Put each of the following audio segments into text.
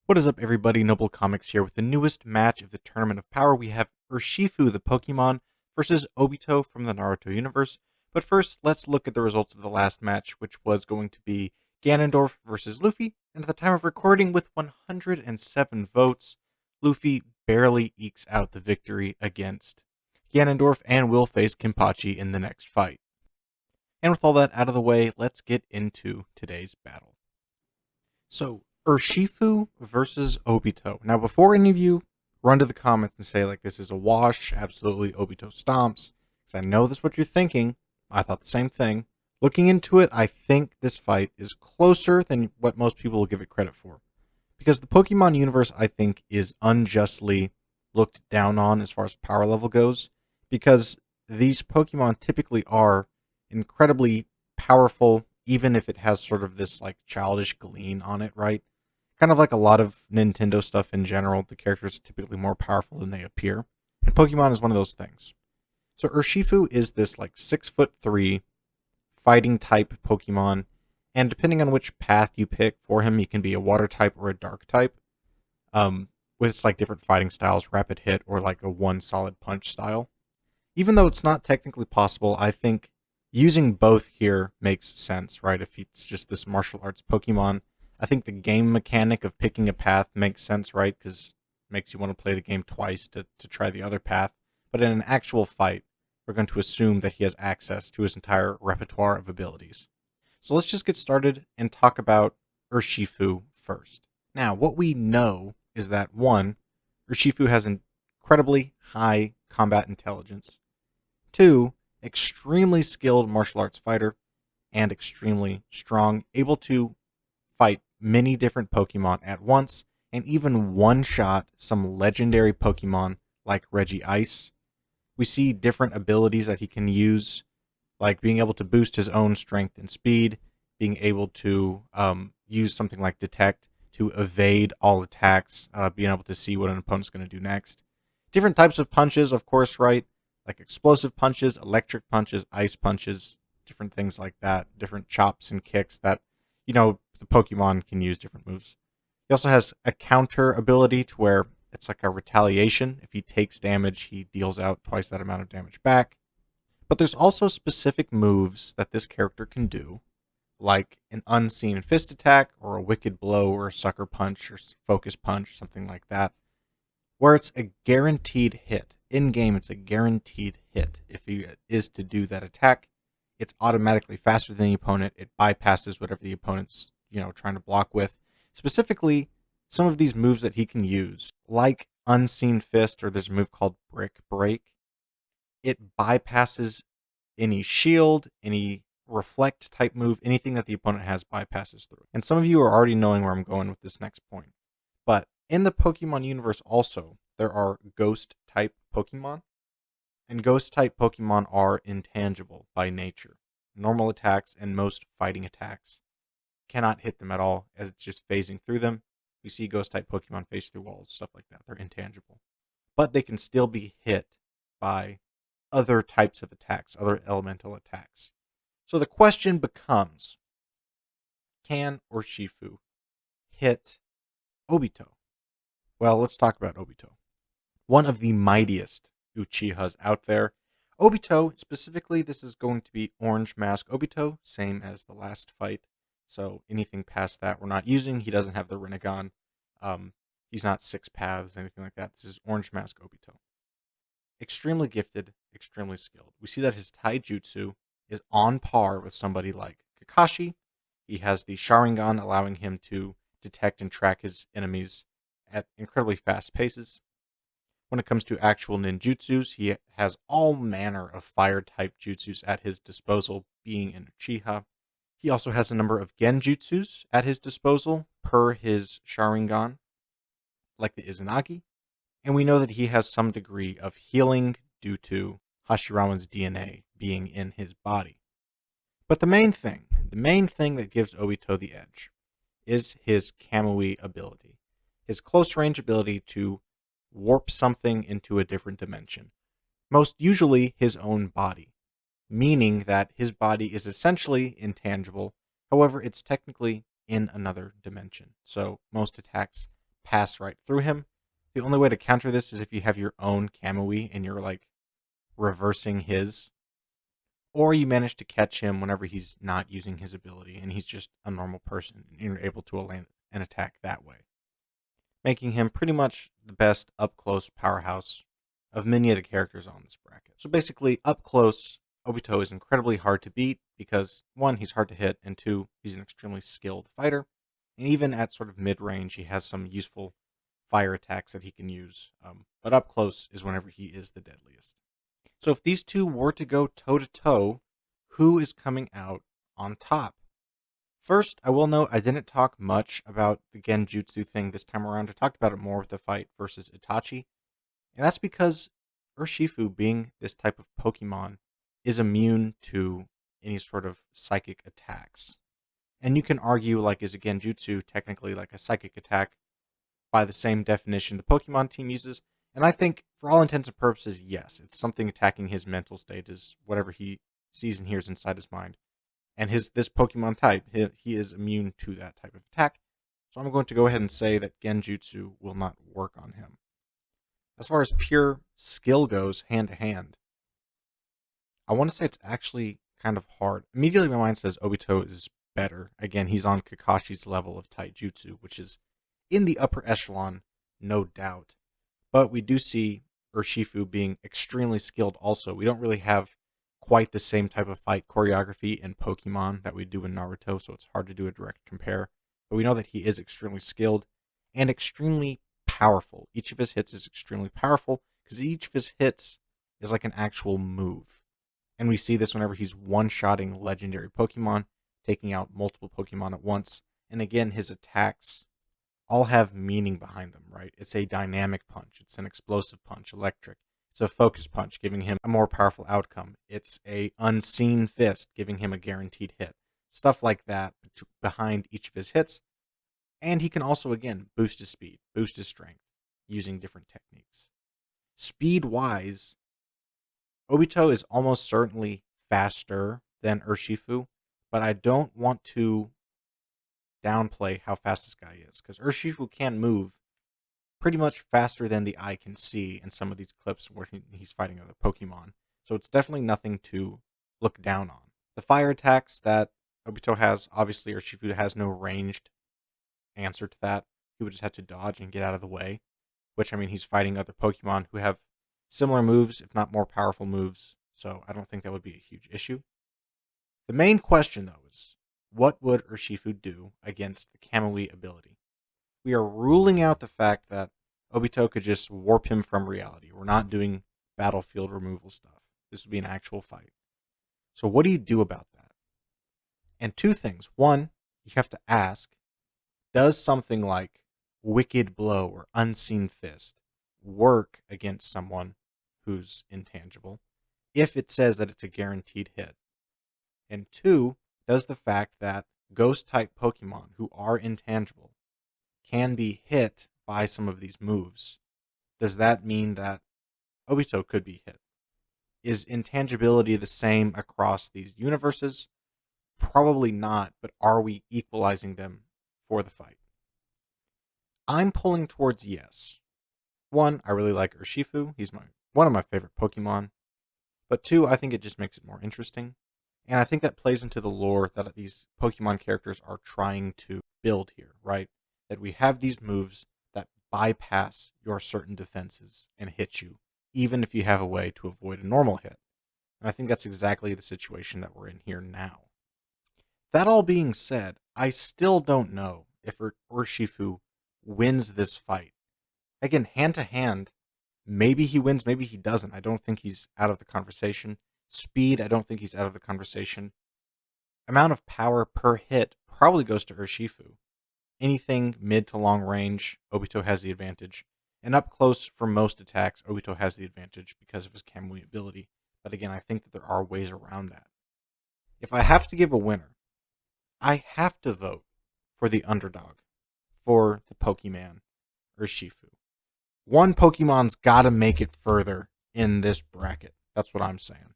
What is up, everybody? Noble Comics here with the newest match of the Tournament of Power. We have Urshifu, the Pokemon, versus Obito from the Naruto universe. But first, let's look at the results of the last match, which was going to be Ganondorf versus Luffy. And at the time of recording, with 107 votes, Luffy barely ekes out the victory against Ganondorf and will face Kenpachi in the next fight. And with all that out of the way, let's get into today's battle. So, Urshifu versus Obito. Now, before any of you run to the comments and say, like, this is a wash, absolutely Obito stomps, because I know that's what you're thinking. I thought the same thing. Looking into it, I think this fight is closer than what most people will give it credit for. Because the Pokemon universe, I think, is unjustly looked down on as far as power level goes. Because these Pokemon typically are incredibly powerful, even if it has sort of this like childish gleam on it, right? Kind of like a lot of Nintendo stuff in general, the characters are typically more powerful than they appear. And Pokemon is one of those things. So Urshifu is this like 6'3" fighting type Pokemon, and depending on which path you pick for him, he can be a water type or a dark type. With like different fighting styles, rapid hit or like a one solid punch style. Even though it's not technically possible, I think using both here makes sense, right? If it's just this martial arts Pokemon, I think the game mechanic of picking a path makes sense, right? Because it makes you want to play the game twice to try the other path. But in an actual fight, we're going to assume that he has access to his entire repertoire of abilities. So let's just get started and talk about Urshifu first. Now, what we know is that, one, Urshifu has incredibly high combat intelligence. Two, extremely skilled martial arts fighter and extremely strong, able to fight many different Pokemon at once and even one-shot some legendary Pokemon like Regice. We see different abilities that he can use, like being able to boost his own strength and speed, being able to use something like Detect to evade all attacks, being able to see what an opponent's going to do next. Different types of punches, of course, right? Like explosive punches, electric punches, ice punches, different things like that, different chops and kicks that, the Pokemon can use different moves. He also has a counter ability to where it's like a retaliation. If he takes damage, he deals out twice that amount of damage back. But there's also specific moves that this character can do, like an unseen fist attack or a wicked blow or a sucker punch or focus punch, something like that, where it's a guaranteed hit. In game, it's a guaranteed hit. If he is to do that attack, it's automatically faster than the opponent. It bypasses whatever the opponent's, trying to block with. Specifically, some of these moves that he can use, like Unseen Fist, or there's a move called Brick Break, it bypasses any shield, any reflect type move, anything that the opponent has bypasses through. And some of you are already knowing where I'm going with this next point. But in the Pokemon universe also, there are ghost type Pokemon. And ghost type Pokemon are intangible by nature. Normal attacks and most fighting attacks cannot hit them at all, as it's just phasing through them. We see ghost type Pokemon phase through walls, stuff like that. They're intangible. But they can still be hit by other types of attacks, other elemental attacks. So the question becomes, can Urshifu hit Obito? Well, let's talk about Obito. One of the mightiest Uchihas out there. Obito, specifically, this is going to be Orange Mask Obito, same as the last fight. So anything past that we're not using. He doesn't have the Rinnegan. He's not Six Paths, anything like that. This is Orange Mask Obito. Extremely gifted, extremely skilled. We see that his taijutsu is on par with somebody like Kakashi. He has the Sharingan, allowing him to detect and track his enemies at incredibly fast paces. When it comes to actual ninjutsus, he has all manner of fire-type jutsus at his disposal, being an Uchiha. He also has a number of genjutsus at his disposal, per his Sharingan, like the Izanagi. And we know that he has some degree of healing due to Hashirama's DNA being in his body. But the main thing that gives Obito the edge is his Kamui ability. His close range ability to warp something into a different dimension. Most usually his own body, meaning that his body is essentially intangible. However, it's technically in another dimension. So most attacks pass right through him. The only way to counter this is if you have your own Kamui and you're like reversing his, or you manage to catch him whenever he's not using his ability and he's just a normal person and you're able to land an attack that way, making him pretty much the best up close powerhouse of many of the characters on this bracket. So basically, up close, Obito is incredibly hard to beat because one, he's hard to hit, and two, he's an extremely skilled fighter. And even at sort of mid range, he has some useful fire attacks that he can use. But up close is whenever he is the deadliest. So if these two were to go toe to toe, who is coming out on top? First, I will note I didn't talk much about the Genjutsu thing this time around. I talked about it more with the fight versus Itachi. And that's because Urshifu, being this type of Pokemon, is immune to any sort of psychic attacks. And you can argue, like, is a Genjutsu technically like a psychic attack by the same definition the Pokemon team uses? And I think, for all intents and purposes, yes. It's something attacking his mental state, is whatever he sees and hears inside his mind. And this Pokemon type, he is immune to that type of attack. So I'm going to go ahead and say that Genjutsu will not work on him. As far as pure skill goes, hand to hand, I want to say it's actually kind of hard. Immediately my mind says Obito is better. Again, he's on Kakashi's level of Taijutsu, which is in the upper echelon, no doubt. But we do see Urshifu being extremely skilled also. We don't really have quite the same type of fight choreography in Pokemon that we do in Naruto, so it's hard to do a direct compare. But we know that he is extremely skilled and extremely powerful. Each of his hits is extremely powerful because each of his hits is like an actual move. And we see this whenever he's one-shotting legendary Pokemon, taking out multiple Pokemon at once. And again, his attacks all have meaning behind them, right? It's a dynamic punch. It's an explosive punch, electric. It's a focus punch, giving him a more powerful outcome. It's a unseen fist, giving him a guaranteed hit. Stuff like that behind each of his hits. And he can also, again, boost his speed, boost his strength, using different techniques. Speed-wise, Obito is almost certainly faster than Urshifu, but I don't want to downplay how fast this guy is, because Urshifu can move pretty much faster than the eye can see in some of these clips where he's fighting other Pokemon. So it's definitely nothing to look down on. The fire attacks that Obito has, obviously Urshifu has no ranged answer to that. He would just have to dodge and get out of the way, which, I mean, he's fighting other Pokemon who have similar moves, if not more powerful moves, so I don't think that would be a huge issue. The main question, though, is what would Urshifu do against the Kamui ability? We are ruling out the fact that Obito could just warp him from reality. We're not doing battlefield removal stuff. This would be an actual fight. So what do you do about that? And two things. One, you have to ask, does something like Wicked Blow or Unseen Fist work against someone who's intangible if it says that it's a guaranteed hit? And two, does the fact that ghost-type Pokemon who are intangible can be hit by some of these moves, does that mean that Obito could be hit? Is intangibility the same across these universes? Probably not, but are we equalizing them for the fight? I'm pulling towards yes. One, I really like Urshifu. He's one of my favorite Pokemon. But two, I think it just makes it more interesting. And I think that plays into the lore that these Pokemon characters are trying to build here, right? That we have these moves that bypass your certain defenses and hit you, even if you have a way to avoid a normal hit. And I think that's exactly the situation that we're in here now. That all being said, I still don't know if Urshifu wins this fight. Again, hand to hand, maybe he wins, maybe he doesn't. I don't think he's out of the conversation. Speed, I don't think he's out of the conversation. Amount of power per hit probably goes to Urshifu. Anything mid to long range, Obito has the advantage. And up close for most attacks, Obito has the advantage because of his Kamui ability. But again, I think that there are ways around that. If I have to give a winner, I have to vote for the underdog, for the Pokemon, Urshifu. One Pokemon's got to make it further in this bracket. That's what I'm saying.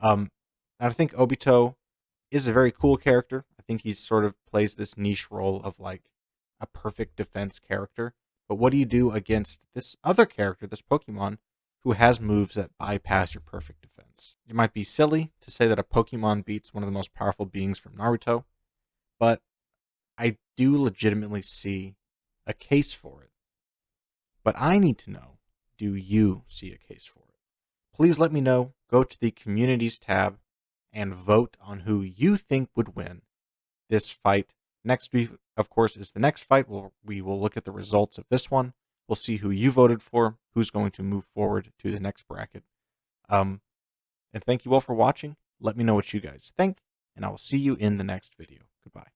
And I think Obito is a very cool character. I think he sort of plays this niche role of like a perfect defense character. But what do you do against this other character, this Pokemon, who has moves that bypass your perfect defense? It might be silly to say that a Pokemon beats one of the most powerful beings from Naruto, but I do legitimately see a case for it. But I need to know, do you see a case for it? Please let me know. Go to the Communities tab and vote on who you think would win this fight. Next week, of course, is the next fight. We will look at the results of this one. We'll see who you voted for, who's going to move forward to the next bracket. And thank you all for watching. Let me know what you guys think, and I will see you in the next video. Goodbye.